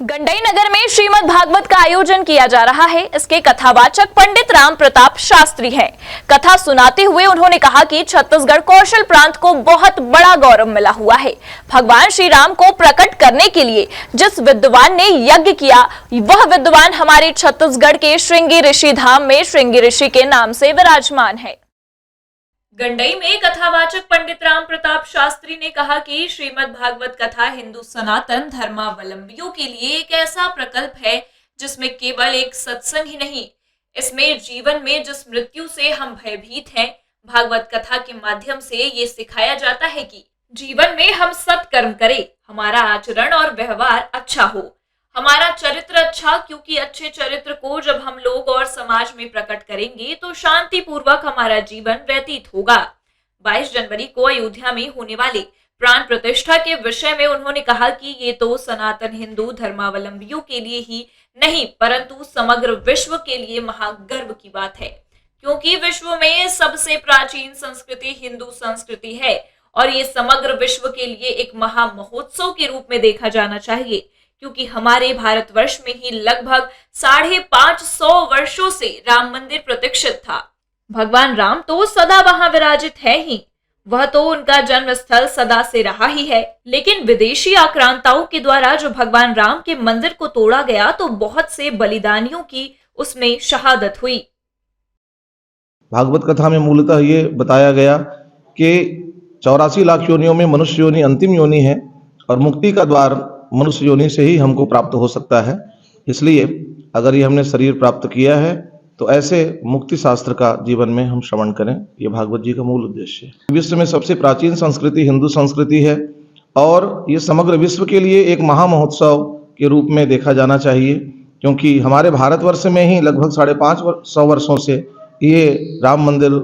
गंडई नगर में श्रीमद् भागवत का आयोजन किया जा रहा है। इसके कथावाचक पंडित राम प्रताप शास्त्री हैं। कथा सुनाते हुए उन्होंने कहा कि छत्तीसगढ़ कौशल प्रांत को बहुत बड़ा गौरव मिला हुआ है। भगवान श्री राम को प्रकट करने के लिए जिस विद्वान ने यज्ञ किया, वह विद्वान हमारे छत्तीसगढ़ के श्रृंगी ऋषि धाम में श्रृंगी ऋषि के नाम से विराजमान है। गंडई में कथावाचक पंडित राम प्रताप शास्त्री ने कहा कि श्रीमद् भागवत कथा हिंदू सनातन धर्मावलंबियों के लिए एक ऐसा प्रकल्प है जिसमें केवल एक सत्संग ही नहीं, इसमें जीवन में जिस मृत्यु से हम भयभीत हैं, भागवत कथा के माध्यम से ये सिखाया जाता है कि जीवन में हम सत्कर्म करें, हमारा आचरण और व्यवहार अच्छा हो, हमारा चरित्र अच्छा, क्योंकि अच्छे चरित्र को जब हम लोग और समाज में प्रकट करेंगे तो शांति पूर्वक हमारा जीवन व्यतीत होगा। 22 जनवरी को अयोध्या में होने वाले प्राण प्रतिष्ठा के विषय में उन्होंने कहा कि ये तो सनातन हिंदू धर्मावलंबियों के लिए ही नहीं परंतु समग्र विश्व के लिए महागर्व की बात है, क्योंकि विश्व में सबसे प्राचीन संस्कृति हिंदू संस्कृति है और ये समग्र विश्व के लिए एक महा महोत्सव के रूप में देखा जाना चाहिए, क्योंकि हमारे भारतवर्ष में ही लगभग 550 वर्षों से राम मंदिर प्रतीक्षित था। भगवान राम तो सदा वहां विराजित है ही, वह तो उनका जन्म स्थल सदा से रहा ही है, लेकिन विदेशी आक्रांताओं के द्वारा जो भगवान राम के मंदिर को तोड़ा गया तो बहुत से बलिदानियों की उसमें शहादत हुई। भागवत कथा में मूलतः ये बताया गया कि 84 लाख योनियों में मनुष्य योनि अंतिम योनि है और मुक्ति का द्वार मनुष्य योनि से ही हमको प्राप्त हो सकता है। इसलिए अगर ये हमने शरीर प्राप्त किया है तो ऐसे मुक्ति शास्त्र का जीवन में हम श्रवण करें, ये भागवत जी का मूल उद्देश्य है। विश्व में सबसे प्राचीन संस्कृति हिंदू संस्कृति है और ये समग्र विश्व के लिए एक महा महोत्सव के रूप में देखा जाना चाहिए, क्योंकि हमारे भारतवर्ष में ही लगभग 550 वर्षों से ये राम मंदिर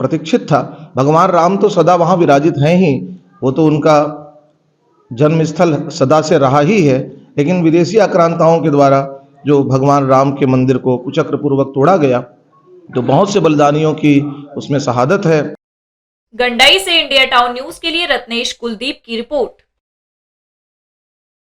प्रतीक्षित था। भगवान राम तो सदा वहाँ विराजित हैं ही, वो तो उनका जन्म स्थल सदा से रहा ही है, लेकिन विदेशी आक्रांताओं के द्वारा जो भगवान राम के मंदिर को कुचक्र पूर्वक तोड़ा गया तो बहुत से बलिदानियों की उसमें शहादत है। गंडई से इंडिया टाउन न्यूज के लिए रत्नेश कुलदीप की रिपोर्ट।